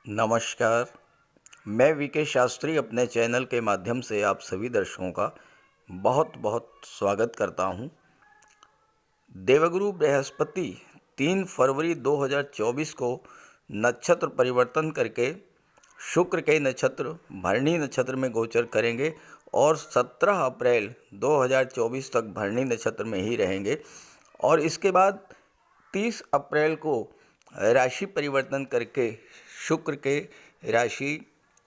नमस्कार। मैं वीके शास्त्री अपने चैनल के माध्यम से आप सभी दर्शकों का बहुत बहुत स्वागत करता हूं। देवगुरु बृहस्पति 3 फरवरी 2024 को नक्षत्र परिवर्तन करके शुक्र के नक्षत्र भरणी नक्षत्र में गोचर करेंगे और 17 अप्रैल 2024 तक भरणी नक्षत्र में ही रहेंगे और इसके बाद 30 अप्रैल को राशि परिवर्तन करके शुक्र के राशि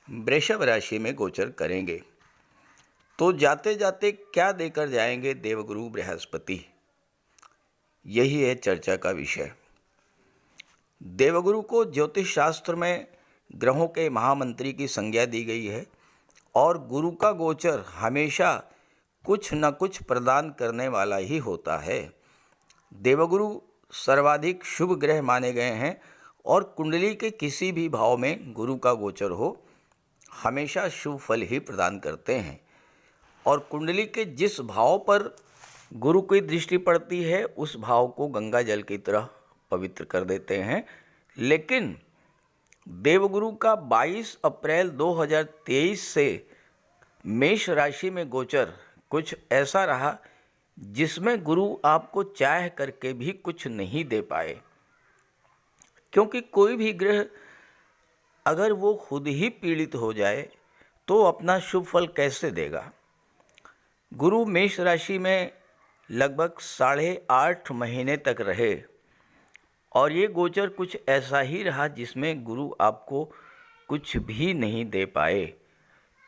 वृषभ राशि में गोचर करेंगे। तो जाते जाते क्या देकर जाएंगे देवगुरु बृहस्पति, यही है चर्चा का विषय। देवगुरु को ज्योतिष शास्त्र में ग्रहों के महामंत्री की संज्ञा दी गई है और गुरु का गोचर हमेशा कुछ न कुछ प्रदान करने वाला ही होता है। देवगुरु सर्वाधिक शुभ ग्रह माने गए हैं और कुंडली के किसी भी भाव में गुरु का गोचर हो हमेशा शुभ फल ही प्रदान करते हैं और कुंडली के जिस भाव पर गुरु की दृष्टि पड़ती है उस भाव को गंगा जल की तरह पवित्र कर देते हैं। लेकिन देवगुरु का 22 अप्रैल 2023 से मेष राशि में गोचर कुछ ऐसा रहा जिसमें गुरु आपको चाह करके भी कुछ नहीं दे पाए, क्योंकि कोई भी ग्रह अगर वो खुद ही पीड़ित हो जाए तो अपना शुभ फल कैसे देगा। गुरु मेष राशि में लगभग 8.5 महीने तक रहे और ये गोचर कुछ ऐसा ही रहा जिसमें गुरु आपको कुछ भी नहीं दे पाए।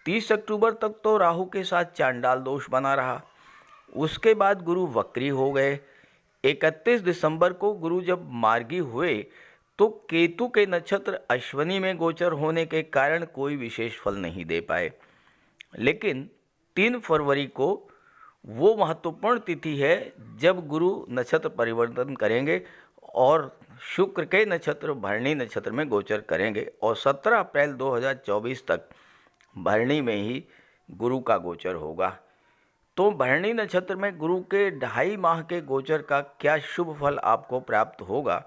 30 अक्टूबर तक तो राहु के साथ चांडाल दोष बना रहा, उसके बाद गुरु वक्री हो गए। 31 दिसंबर को गुरु जब मार्गी हुए तो केतु के नक्षत्र अश्विनी में गोचर होने के कारण कोई विशेष फल नहीं दे पाए। लेकिन 3 फरवरी को वो महत्वपूर्ण तिथि है जब गुरु नक्षत्र परिवर्तन करेंगे और शुक्र के नक्षत्र भरणी नक्षत्र में गोचर करेंगे और 17 अप्रैल 2024 तक भरणी में ही गुरु का गोचर होगा। तो भरणी नक्षत्र में गुरु के 2.5 माह के गोचर का क्या शुभ फल आपको प्राप्त होगा,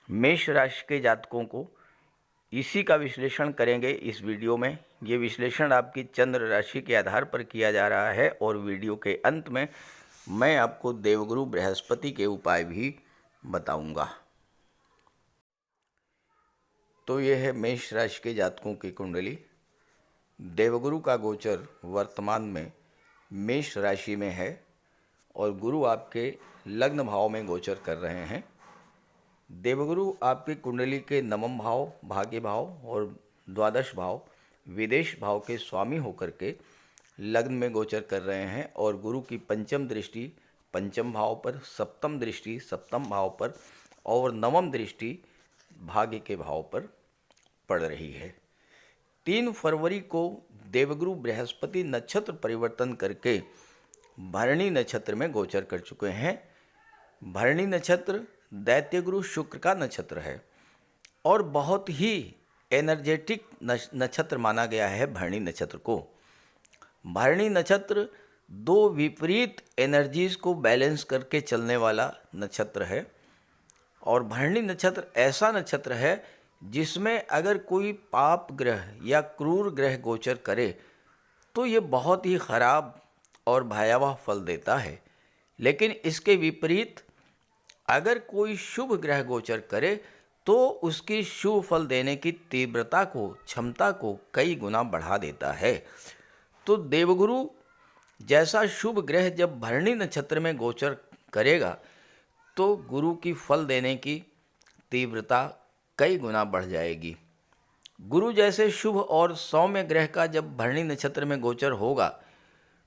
मेष राशि के जातकों को, इसी का विश्लेषण करेंगे इस वीडियो में। ये विश्लेषण आपकी चंद्र राशि के आधार पर किया जा रहा है और वीडियो के अंत में मैं आपको देवगुरु बृहस्पति के उपाय भी बताऊंगा। तो यह है मेष राशि के जातकों की कुंडली। देवगुरु का गोचर वर्तमान में मेष राशि में है और गुरु आपके लग्न भाव में गोचर कर रहे हैं। देवगुरु आपकी कुंडली के नवम भाव, भाग्य भाव और द्वादश भाव, विदेश भाव के स्वामी होकर के लग्न में गोचर कर रहे हैं और गुरु की पंचम दृष्टि पंचम भाव पर, सप्तम दृष्टि सप्तम भाव पर और नवम दृष्टि भाग्य के भाव पर पड़ रही है। 3 फरवरी को देवगुरु बृहस्पति नक्षत्र परिवर्तन करके भरणी नक्षत्र में गोचर कर चुके हैं। भरणी नक्षत्र दैत्य गुरु शुक्र का नक्षत्र है और बहुत ही एनर्जेटिक नक्षत्र माना गया है भरणी नक्षत्र को। भरणी नक्षत्र 2 विपरीत एनर्जीज को बैलेंस करके चलने वाला नक्षत्र है और भरणी नक्षत्र ऐसा नक्षत्र है जिसमें अगर कोई पाप ग्रह या क्रूर ग्रह गोचर करे तो ये बहुत ही खराब और भयावह फल देता है। लेकिन इसके विपरीत अगर कोई शुभ ग्रह गोचर करे तो उसकी शुभ फल देने की तीव्रता को, क्षमता को कई गुना बढ़ा देता है। तो देवगुरु जैसा शुभ ग्रह जब भरणी नक्षत्र में गोचर करेगा तो गुरु की फल देने की तीव्रता कई गुना बढ़ जाएगी। गुरु जैसे शुभ और सौम्य ग्रह का जब भरणी नक्षत्र में गोचर होगा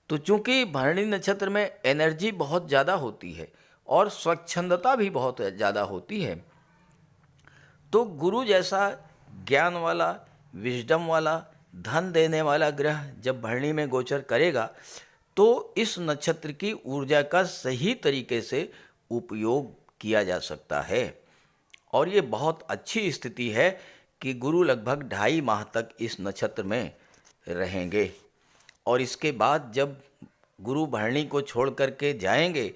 तो चूंकि भरणी नक्षत्र में एनर्जी बहुत ज़्यादा होती है और स्वच्छंदता भी बहुत ज़्यादा होती है, तो गुरु जैसा ज्ञान वाला, विजडम वाला, धन देने वाला ग्रह जब भरणी में गोचर करेगा तो इस नक्षत्र की ऊर्जा का सही तरीके से उपयोग किया जा सकता है और ये बहुत अच्छी स्थिति है कि गुरु लगभग 2.5 माह तक इस नक्षत्र में रहेंगे और इसके बाद जब गुरु भरणी को छोड़ करके जाएंगे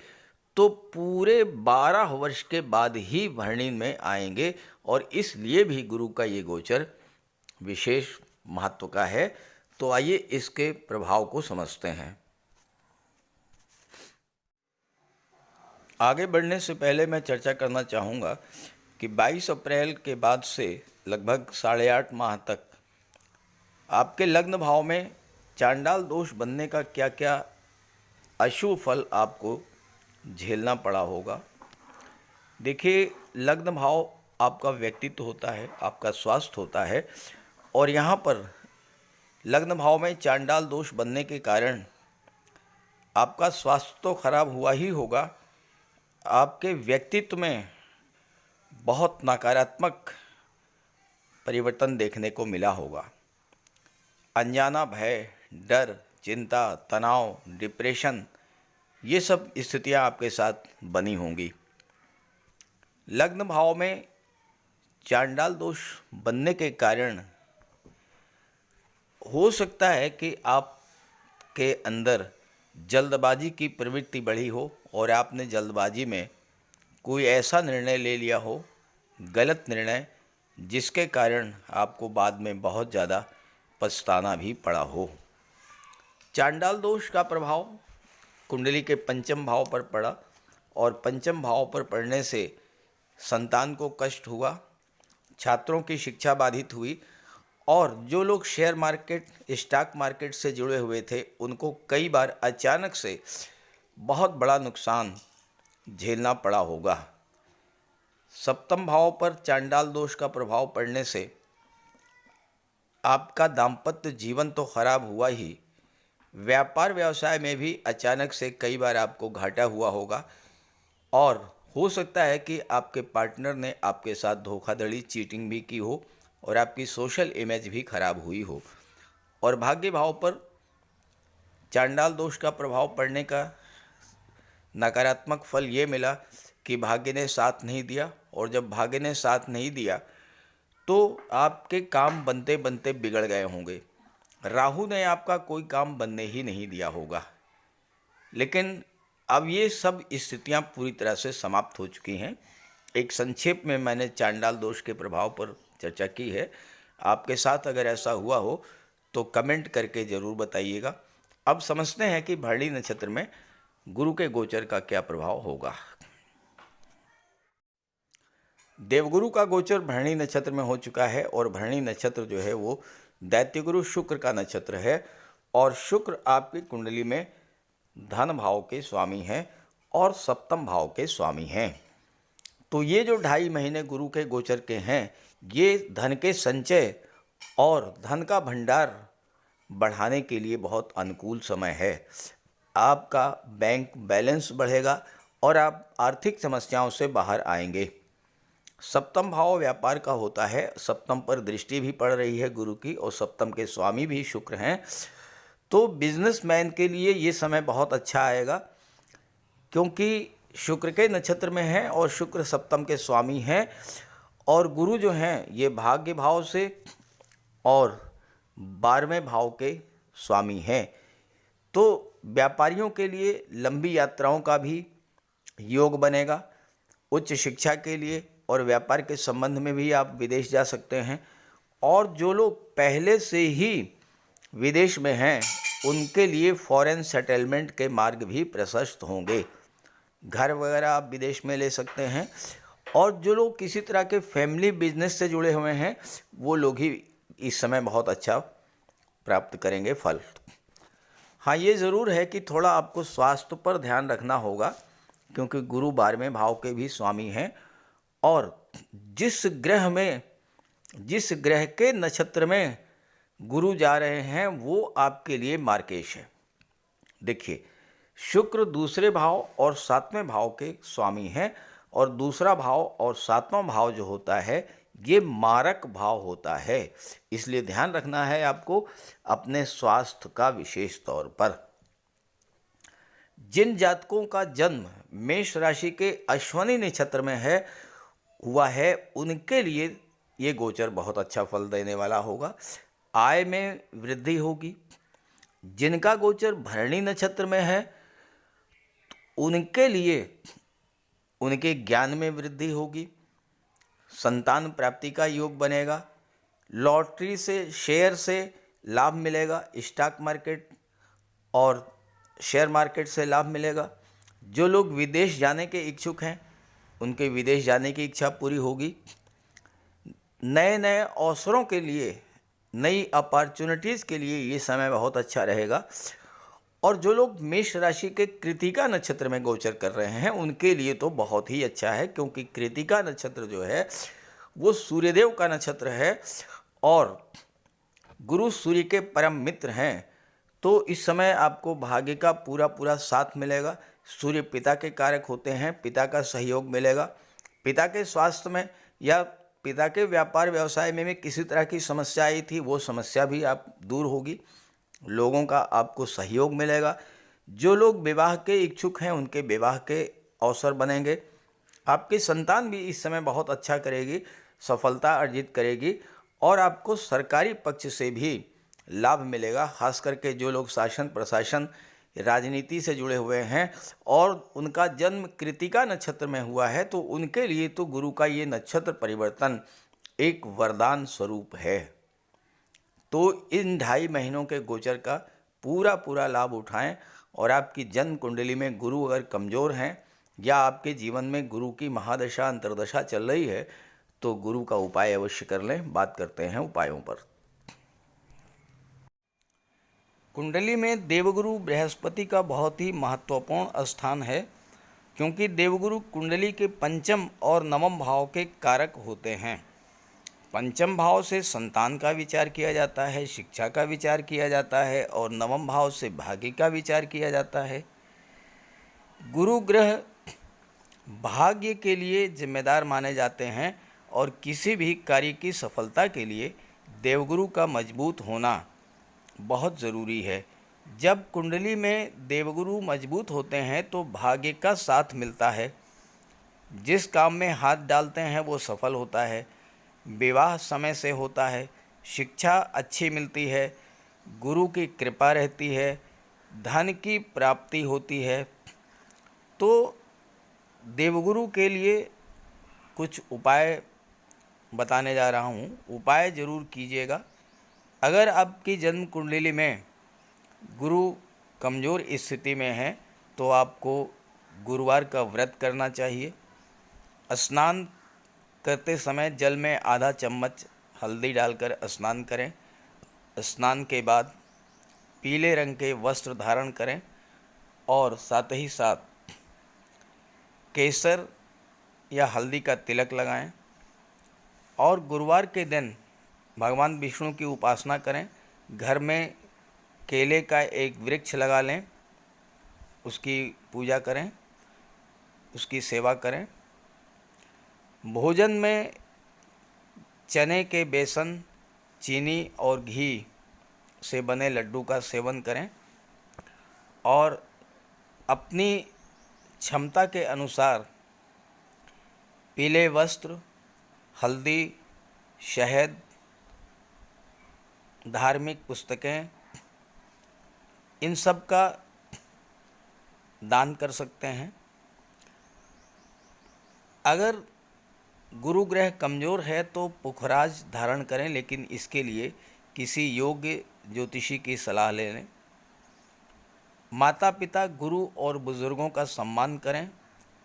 तो पूरे 12 वर्ष के बाद ही भरणी में आएंगे, और इसलिए भी गुरु का ये गोचर विशेष महत्व का है। तो आइए इसके प्रभाव को समझते हैं। आगे बढ़ने से पहले मैं चर्चा करना चाहूँगा कि 22 अप्रैल के बाद से लगभग 8.5 माह तक आपके लग्न भाव में चांडाल दोष बनने का क्या क्या अशुभ फल आपको झेलना पड़ा होगा। देखिए, लग्न भाव आपका व्यक्तित्व होता है, आपका स्वास्थ्य होता है, और यहाँ पर लग्न भाव में चांडाल दोष बनने के कारण आपका स्वास्थ्य तो खराब हुआ ही होगा, आपके व्यक्तित्व में बहुत नकारात्मक परिवर्तन देखने को मिला होगा। अनजाना भय, डर, चिंता, तनाव, डिप्रेशन, ये सब स्थितियां आपके साथ बनी होंगी। लग्न भाव में चांडाल दोष बनने के कारण हो सकता है कि आपके अंदर जल्दबाजी की प्रवृत्ति बढ़ी हो और आपने जल्दबाजी में कोई ऐसा निर्णय ले लिया हो, गलत निर्णय, जिसके कारण आपको बाद में बहुत ज़्यादा पछताना भी पड़ा हो। चांडाल दोष का प्रभाव कुंडली के पंचम भाव पर पड़ा, और पंचम भाव पर पड़ने से संतान को कष्ट हुआ, छात्रों की शिक्षा बाधित हुई, और जो लोग शेयर मार्केट, स्टॉक मार्केट से जुड़े हुए थे उनको कई बार अचानक से बहुत बड़ा नुकसान झेलना पड़ा होगा। सप्तम भाव पर चांडाल दोष का प्रभाव पड़ने से आपका दाम्पत्य जीवन तो खराब हुआ ही, व्यापार व्यवसाय में भी अचानक से कई बार आपको घाटा हुआ होगा, और हो सकता है कि आपके पार्टनर ने आपके साथ धोखाधड़ी, चीटिंग भी की हो, और आपकी सोशल इमेज भी खराब हुई हो। और भाग्य भाव पर चांडाल दोष का प्रभाव पड़ने का नकारात्मक फल ये मिला कि भाग्य ने साथ नहीं दिया, और जब भाग्य ने साथ नहीं दिया तो आपके काम बनते बनते बिगड़ गए होंगे। राहु ने आपका कोई काम बनने ही नहीं दिया होगा। लेकिन अब ये सब स्थितियां पूरी तरह से समाप्त हो चुकी हैं। एक संक्षेप में मैंने चांडाल दोष के प्रभाव पर चर्चा की है। आपके साथ अगर ऐसा हुआ हो तो कमेंट करके ज़रूर बताइएगा। अब समझते हैं कि भरणी नक्षत्र में गुरु के गोचर का क्या प्रभाव होगा। देवगुरु का गोचर भरणी नक्षत्र में हो चुका है, और भरणी नक्षत्र जो है वो दैत्यगुरु शुक्र का नक्षत्र है, और शुक्र आपकी कुंडली में धन भाव के स्वामी हैं और सप्तम भाव के स्वामी हैं। तो ये जो 2.5 महीने गुरु के गोचर के हैं, ये धन के संचय और धन का भंडार बढ़ाने के लिए बहुत अनुकूल समय है। आपका बैंक बैलेंस बढ़ेगा और आप आर्थिक समस्याओं से बाहर आएंगे। सप्तम भाव व्यापार का होता है, सप्तम पर दृष्टि भी पड़ रही है गुरु की, और सप्तम के स्वामी भी शुक्र हैं। तो बिजनेसमैन के लिए ये समय बहुत अच्छा आएगा, क्योंकि शुक्र के नक्षत्र में है और शुक्र सप्तम के स्वामी हैं, और गुरु जो हैं ये भाग्य भाव से और 12वें भाव के स्वामी हैं। तो व्यापारियों के लिए लंबी यात्राओं का भी योग बनेगा। उच्च शिक्षा के लिए और व्यापार के संबंध में भी आप विदेश जा सकते हैं, और जो लोग पहले से ही विदेश में हैं उनके लिए फॉरेन सेटलमेंट के मार्ग भी प्रशस्त होंगे। घर वगैरह आप विदेश में ले सकते हैं, और जो लोग किसी तरह के फैमिली बिजनेस से जुड़े हुए हैं वो लोग ही इस समय बहुत अच्छा प्राप्त करेंगे फल। हाँ, ये ज़रूर है कि थोड़ा आपको स्वास्थ्य पर ध्यान रखना होगा, क्योंकि गुरु 12वें भाव के भी स्वामी हैं, और जिस ग्रह के नक्षत्र में गुरु जा रहे हैं वो आपके लिए मार्केश है। देखिए, शुक्र दूसरे भाव और 7वें भाव के स्वामी हैं, और दूसरा भाव और 7वां भाव जो होता है ये मारक भाव होता है। इसलिए ध्यान रखना है आपको अपने स्वास्थ्य का विशेष तौर पर। जिन जातकों का जन्म मेष राशि के अश्विनी नक्षत्र में हुआ है उनके लिए ये गोचर बहुत अच्छा फल देने वाला होगा। आय में वृद्धि होगी। जिनका गोचर भरणी नक्षत्र में है उनके लिए उनके ज्ञान में वृद्धि होगी, संतान प्राप्ति का योग बनेगा, लॉटरी से, शेयर से लाभ मिलेगा, स्टॉक मार्केट और शेयर मार्केट से लाभ मिलेगा। जो लोग विदेश जाने के इच्छुक हैं उनके विदेश जाने की इच्छा पूरी होगी। नए नए अवसरों के लिए, नई अपॉर्चुनिटीज़ के लिए ये समय बहुत अच्छा रहेगा। और जो लोग मेष राशि के कृतिका नक्षत्र में गोचर कर रहे हैं उनके लिए तो बहुत ही अच्छा है, क्योंकि कृतिका नक्षत्र जो है वो सूर्यदेव का नक्षत्र है और गुरु सूर्य के परम मित्र हैं। तो इस समय आपको भाग्य का पूरा पूरा साथ मिलेगा। सूर्य पिता के कारक होते हैं, पिता का सहयोग मिलेगा। पिता के स्वास्थ्य में या पिता के व्यापार व्यवसाय में भी किसी तरह की समस्या आई थी, वो समस्या भी आप दूर होगी। लोगों का आपको सहयोग मिलेगा। जो लोग विवाह के इच्छुक हैं उनके विवाह के अवसर बनेंगे। आपकी संतान भी इस समय बहुत अच्छा करेगी, सफलता अर्जित करेगी और आपको सरकारी पक्ष से भी लाभ मिलेगा। खास करके जो लोग शासन प्रशासन राजनीति से जुड़े हुए हैं और उनका जन्म कृतिका नक्षत्र में हुआ है तो उनके लिए तो गुरु का ये नक्षत्र परिवर्तन एक वरदान स्वरूप है। तो इन 2.5 महीनों के गोचर का पूरा पूरा लाभ उठाएं। और आपकी जन्म कुंडली में गुरु अगर कमज़ोर हैं या आपके जीवन में गुरु की महादशा अंतर्दशा चल रही है तो गुरु का उपाय अवश्य कर लें। बात करते हैं उपायों पर। कुंडली में देवगुरु बृहस्पति का बहुत ही महत्वपूर्ण स्थान है, क्योंकि देवगुरु कुंडली के पंचम और नवम भाव के कारक होते हैं। पंचम भाव से संतान का विचार किया जाता है, शिक्षा का विचार किया जाता है और नवम भाव से भाग्य का विचार किया जाता है। गुरु ग्रह भाग्य के लिए जिम्मेदार माने जाते हैं और किसी भी कार्य की सफलता के लिए देवगुरु का मजबूत होना बहुत ज़रूरी है। जब कुंडली में देवगुरु मजबूत होते हैं तो भाग्य का साथ मिलता है। जिस काम में हाथ डालते हैं वो सफल होता है। विवाह समय से होता है, शिक्षा अच्छी मिलती है, गुरु की कृपा रहती है, धन की प्राप्ति होती है। तो देवगुरु के लिए कुछ उपाय बताने जा रहा हूँ, उपाय ज़रूर कीजिएगा। अगर आपकी जन्म कुंडली में गुरु कमज़ोर स्थिति में है तो आपको गुरुवार का व्रत करना चाहिए। स्नान करते समय जल में आधा चम्मच हल्दी डालकर स्नान करें। स्नान के बाद पीले रंग के वस्त्र धारण करें और साथ ही साथ केसर या हल्दी का तिलक लगाएं। और गुरुवार के दिन भगवान विष्णु की उपासना करें। घर में केले का एक वृक्ष लगा लें, उसकी पूजा करें, उसकी सेवा करें। भोजन में चने के बेसन, चीनी और घी से बने लड्डू का सेवन करें और अपनी क्षमता के अनुसार पीले वस्त्र, हल्दी, शहद, धार्मिक पुस्तकें, इन सब का दान कर सकते हैं। अगर गुरु ग्रह कमज़ोर है तो पुखराज धारण करें, लेकिन इसके लिए किसी योग्य ज्योतिषी की सलाह ले लें। माता पिता, गुरु और बुज़ुर्गों का सम्मान करें,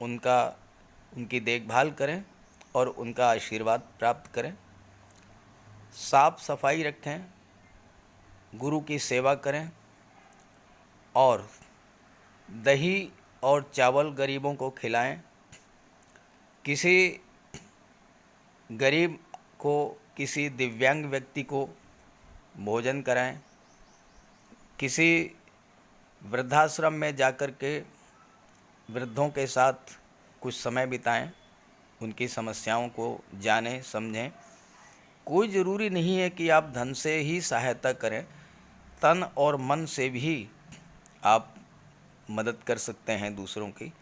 उनकी देखभाल करें और उनका आशीर्वाद प्राप्त करें। साफ सफाई रखें, गुरु की सेवा करें और दही और चावल गरीबों को खिलाएं। किसी गरीब को, किसी दिव्यांग व्यक्ति को भोजन कराएं। किसी वृद्धाश्रम में जाकर के वृद्धों के साथ कुछ समय बिताएं, उनकी समस्याओं को जानें समझें। कोई ज़रूरी नहीं है कि आप धन से ही सहायता करें, तन और मन से भी आप मदद कर सकते हैं दूसरों की,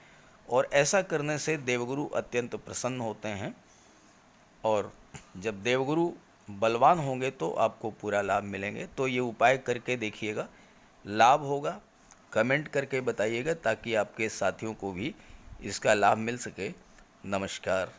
और ऐसा करने से देवगुरु अत्यंत प्रसन्न होते हैं। और जब देवगुरु बलवान होंगे तो आपको पूरा लाभ मिलेंगे। तो ये उपाय करके देखिएगा, लाभ होगा कमेंट करके बताइएगा ताकि आपके साथियों को भी इसका लाभ मिल सके। नमस्कार।